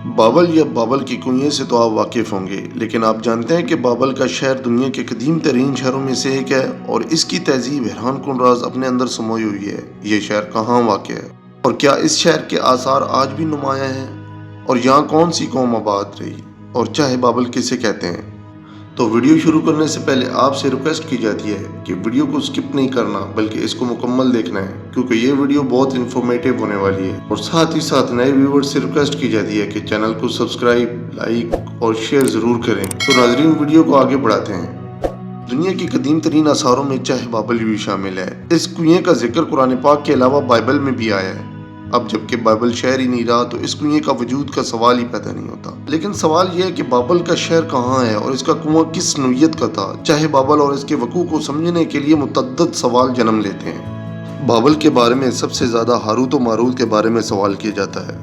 بابل یا بابل کی کنویں سے تو آپ واقف ہوں گے، لیکن آپ جانتے ہیں کہ بابل کا شہر دنیا کے قدیم ترین شہروں میں سے ایک ہے اور اس کی تہذیب حیران کن راز اپنے اندر سموئی ہوئی ہے۔ یہ شہر کہاں واقع ہے اور کیا اس شہر کے آثار آج بھی نمایاں ہیں، اور یہاں کون سی قوم آباد رہی، اور چاہے بابل کسے کہتے ہیں؟ تو ویڈیو شروع کرنے سے پہلے آپ سے ریکویسٹ کی جاتی ہے کہ ویڈیو کو سکپ نہیں کرنا بلکہ اس کو مکمل دیکھنا ہے، کیونکہ یہ ویڈیو بہت انفارمیٹیو ہونے والی ہے۔ اور ساتھ ہی ساتھ نئے ویورز سے ریکویسٹ کی جاتی ہے کہ چینل کو سبسکرائب، لائک اور شیئر ضرور کریں۔ تو ناظرین، ویڈیو کو آگے بڑھاتے ہیں۔ دنیا کی قدیم ترین آثاروں میں چاہے بابل بھی شامل ہے۔ اس کنویں کا ذکر قرآن پاک کے علاوہ بائبل میں بھی آیا ہے۔ اب جبکہ بائبل شہر ہی نہیں رہا تو اس کنویں کا وجود کا سوال ہی پیدا نہیں ہوتا۔ لیکن سوال یہ ہے کہ بابل کا شہر کہاں ہے اور اس کا کنواں کس نوعیت کا تھا؟ چاہے بابل اور اس کے وقوع کو سمجھنے کے لیے متعدد سوال جنم لیتے ہیں۔ بابل کے بارے میں سب سے زیادہ ہاروت و ماروت کے بارے میں سوال کیا جاتا ہے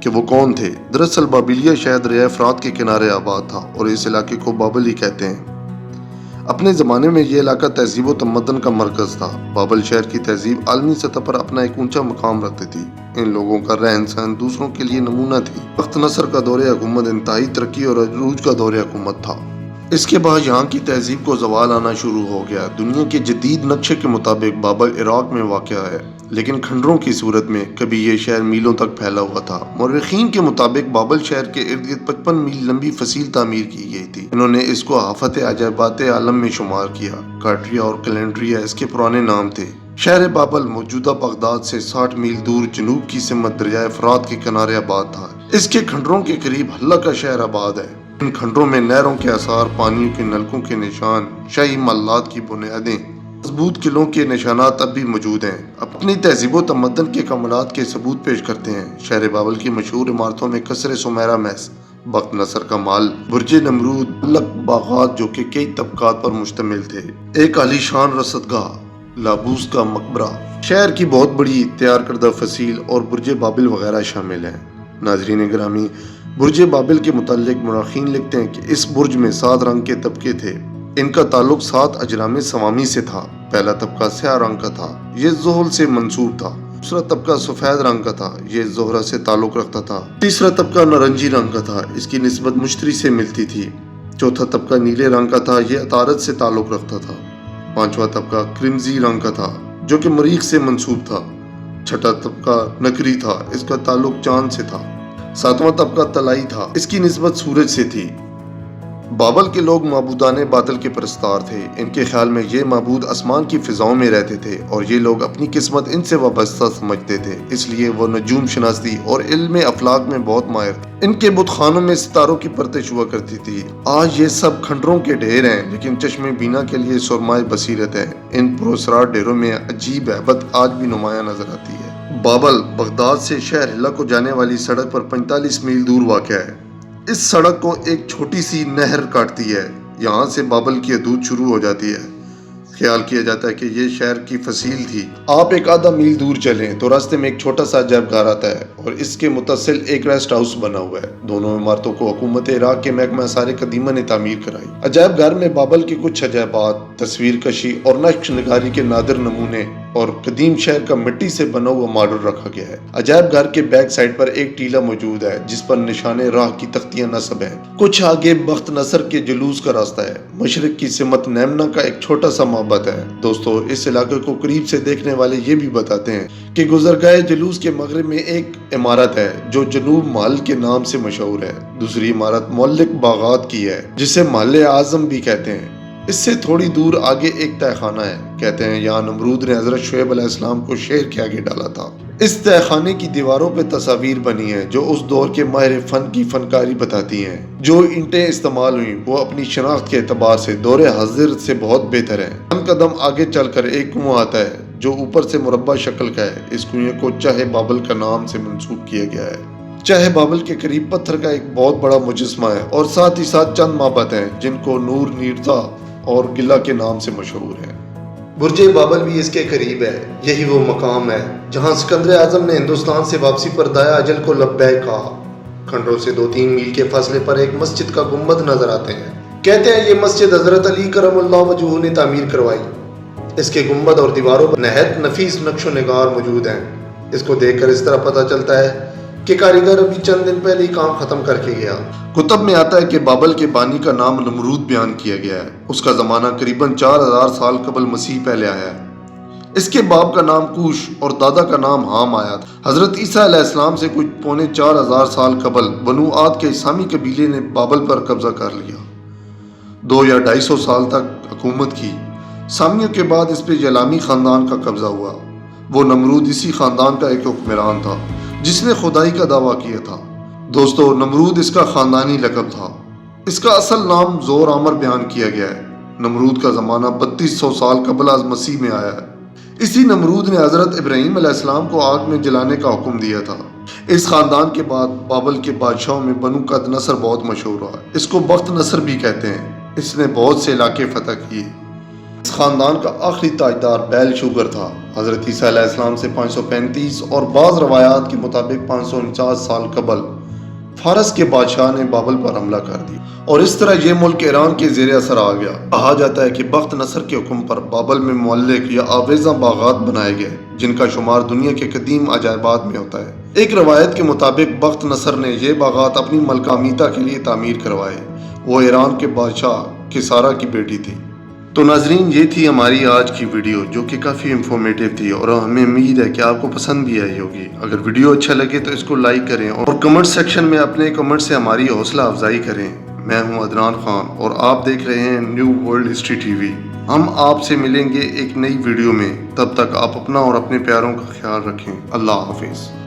کہ وہ کون تھے۔ دراصل بابلیہ شہر دریائے فرات کے کنارے آباد تھا اور اس علاقے کو بابل ہی کہتے ہیں۔ اپنے زمانے میں یہ علاقہ تہذیب و تمدن کا مرکز تھا۔ بابل شہر کی تہذیب عالمی سطح پر اپنا ایک اونچا مقام رکھتی تھی۔ ان لوگوں کا رہن سہن دوسروں کے لیے نمونہ تھی۔ بخت نصر کا دور حکومت انتہائی ترقی اور عروج کا دور حکومت تھا۔ اس کے بعد یہاں کی تہذیب کو زوال آنا شروع ہو گیا۔ دنیا کے جدید نقشے کے مطابق بابل عراق میں واقع ہے، لیکن کھنڈروں کی صورت میں کبھی یہ شہر میلوں تک پھیلا ہوا تھا۔ مورخین کے مطابق بابل شہر کے ارد گرد 55 میل لمبی فصیل تعمیر کی گئی تھی۔ انہوں نے اس کو آفت عجائبات عالم میں شمار کیا۔ کارٹریا اور کیلنڈریا اس کے پرانے نام تھے۔ شہر بابل موجودہ بغداد سے 60 میل دور جنوب کی سمت دریائے فرات کے کنارے آباد تھا۔ اس کے کھنڈروں کے قریب حلہ کا شہر آباد ہے۔ ان کھنڈروں میں نہروں کے آثار، پانیوں کے نلکوں کے نشان، شاہی محلات کی بنیادیں، مضبوط قلعوں کے نشانات اب بھی موجود ہیں۔ اپنی تہذیب و تمدن کے کمالات کے ثبوت پیش کرتے ہیں۔ شہر بابل کی مشہور عمارتوں میں قصر سمیرا محض، بخت نصر کا محل، برج نمرود، ملک باغات جو کہ کئی طبقات پر مشتمل تھے، ایک عالی شان رصدگاہ، لابوس کا مقبرہ، شہر کی بہت بڑی تیار کردہ فصیل اور برج بابل وغیرہ شامل ہیں۔ ناظرین گرامی، برج بابل کے متعلق مورخین لکھتے ہیں کہ اس برج میں 7 رنگ کے طبقے تھے۔ ان کا تعلق 7 اجرام سوامی سے تھا۔ پہلا طبقہ سیاہ رنگ کا تھا، یہ زحل سے منسوب تھا۔ دوسرا طبقہ سفید رنگ کا تھا، یہ زہرہ سے تعلق رکھتا تھا۔ تیسرا طبقہ نارنجی رنگ کا تھا، اس کی نسبت مشتری سے ملتی تھی۔ چوتھا طبقہ نیلے رنگ کا تھا، یہ عطارد سے تعلق رکھتا تھا۔ پانچواں طبقہ کرمزی رنگ کا تھا جو کہ مریخ سے منسوب تھا۔ چھٹا طبقہ نکری تھا، اس کا تعلق چاند سے تھا۔ ساتواں طبقہ طلائی تھا، اس کی نسبت سورج سے تھی۔ بابل کے لوگ معبودان باطل کے پرستار تھے۔ ان کے خیال میں یہ معبود آسمان کی فضاؤں میں رہتے تھے اور یہ لوگ اپنی قسمت ان سے وابستہ سمجھتے تھے، اس لیے وہ نجوم شناسی اور علم افلاک میں بہت ماہر تھے۔ ان کے بت خانوں میں ستاروں کی پرتش ہوا کرتی تھی۔ آج یہ سب کھنڈروں کے ڈھیر ہیں، لیکن چشم بینا کے لیے سرمائے بصیرت ہے۔ ان پراسرار ڈھیروں میں عجیب ہیبت آج بھی نمایاں نظر آتی ہے۔ بابل بغداد سے شہر حلہ کو جانے والی سڑک پر 45 میل دور واقع ہے۔ اس سڑک کو ایک چھوٹی سی نہر کاٹتی ہے، یہاں سے بابل کی حدود شروع ہو جاتی ہے۔ خیال کیا جاتا ہے کہ یہ شہر کی فصیل تھی۔ آپ ایک آدھا میل دور چلیں تو راستے میں ایک چھوٹا سا عجائب گھر آتا ہے اور اس کے متصل ایک ریسٹ ہاؤس بنا ہوا ہے۔ دونوں عمارتوں کو حکومت عراق کے محکمہ آثار قدیمہ نے تعمیر کرائی۔ عجائب گھر میں بابل کی کچھ عجائبات، تصویر کشی اور نقش نگاری کے نادر نمونے اور قدیم شہر کا مٹی سے بنا ہوا ماڈل رکھا گیا ہے۔ عجائب گھر کے بیک سائڈ پر ایک ٹیلہ موجود ہے جس پر نشان راہ کی تختیاں نصب ہیں۔ کچھ آگے بخت نصر کے جلوس کا راستہ ہے۔ مشرق کی سمت نیمنا کا ایک چھوٹا سا معبد ہے۔ دوستو، اس علاقے کو قریب سے دیکھنے والے یہ بھی بتاتے ہیں کہ گزرگاہ جلوس کے مغرب میں ایک عمارت ہے جو جنوب محل کے نام سے مشہور ہے۔ دوسری عمارت ملک باغات کی ہے جسے محل اعظم بھی کہتے ہیں۔ اس سے تھوڑی دور آگے ایک تہہ خانہ ہے۔ کہتے ہیں یہاں نمرود نے حضرت شعیب علیہ السلام کو شیر کے آگے ڈالا تھا۔ اس تہہ خانے کی دیواروں پہ تصاویر بنی ہیں جو اس دور کے ماہر فن کی فنکاری بتاتی ہیں۔ جو اینٹیں استعمال ہوئیں وہ اپنی شناخت کے اعتبار سے دور حاضر سے بہت بہتر ہیں۔ چند قدم آگے چل کر ایک کنواں آتا ہے جو اوپر سے مربع شکل کا ہے۔ اس کنویں کو چاہے بابل کا نام سے منسوب کیا گیا ہے۔ چاہے بابل کے قریب پتھر کا ایک بہت بڑا مجسمہ ہے اور ساتھ ہی ساتھ چند معبد ہیں جن کو نور نیرزا اور گلا کے نام سے مشہور ہے۔ برج بابل بھی اس کے قریب ہے۔ یہی وہ مقام ہے جہاں سکندر اعظم نے ہندوستان سے واپسی پر دایا اجل کو لبیک کہا۔ کھنڈروں سے 2-3 میل کے فاصلے پر ایک مسجد کا گنبد نظر آتے ہیں۔ کہتے ہیں یہ مسجد حضرت علی کرم اللہ وجہہ نے تعمیر کروائی۔ اس کے گنبد اور دیواروں پر نہایت نفیس نقش و نگار موجود ہیں۔ اس کو دیکھ کر اس طرح پتہ چلتا ہے کہ کاریگر ابھی چند دن پہلے ہی کام ختم کر کے گیا۔ کتب میں آتا ہے کہ بابل کے بانی کا نام نمرود بیان کیا گیا ہے۔ اس کا زمانہ قریباً 4000 سال قبل مسیح پہلے آیا ہے۔ اس کے باپ کا نام کوش اور دادا کا نام حام آیا تھا۔ حضرت عیسیٰ علیہ السلام سے کچھ پونے 4000 سال قبل بنو عاد کے سامی قبیلے نے بابل پر قبضہ کر لیا۔ 200 یا 250 سال تک حکومت کی۔ سامیوں کے بعد اس پہ یلامی خاندان کا قبضہ ہوا۔ وہ نمرود اسی خاندان کا ایک حکمران تھا جس نے خدائی کا دعویٰ کیا تھا۔ دوستو، نمرود اس کا خاندانی لقب تھا۔ اس کا اصل نام زور آمر بیان کیا گیا ہے۔ نمرود کا زمانہ 3200 سال قبل از مسیح میں آیا ہے۔ اسی نمرود نے حضرت ابراہیم علیہ السلام کو آگ میں جلانے کا حکم دیا تھا۔ اس خاندان کے بعد بابل کے بادشاہوں میں بنو قد نصر بہت مشہور ہوا۔ اس کو بخت نصر بھی کہتے ہیں۔ اس نے بہت سے علاقے فتح کیے۔ اس خاندان کا آخری تاجدار بیل شوگر تھا۔ حضرت عیسیٰ علیہ السلام سے 535 اور بعض روایات کے مطابق 549 سال قبل فارس کے بادشاہ نے بابل پر حملہ کر دیا اور اس طرح یہ ملک ایران کے زیر اثر آ گیا۔ کہا جاتا ہے کہ بخت نصر کے حکم پر بابل میں معلق یا آویزاں باغات بنائے گئے جن کا شمار دنیا کے قدیم عجائبات میں ہوتا ہے۔ ایک روایت کے مطابق بخت نصر نے یہ باغات اپنی ملکہ امیتا کے لیے تعمیر کروائے۔ وہ ایران کے بادشاہ کسارا کی بیٹی تھی۔ تو ناظرین، یہ تھی ہماری آج کی ویڈیو جو کہ کافی انفارمیٹیو تھی اور ہمیں امید ہے کہ آپ کو پسند بھی آئی ہوگی۔ اگر ویڈیو اچھا لگے تو اس کو لائک کریں اور کمنٹ سیکشن میں اپنے کمنٹ سے ہماری حوصلہ افزائی کریں۔ میں ہوں عدنان خان اور آپ دیکھ رہے ہیں new world history T V. ہم آپ سے ملیں گے ایک نئی ویڈیو میں۔ تب تک آپ اپنا اور اپنے پیاروں کا خیال رکھیں۔ اللہ حافظ۔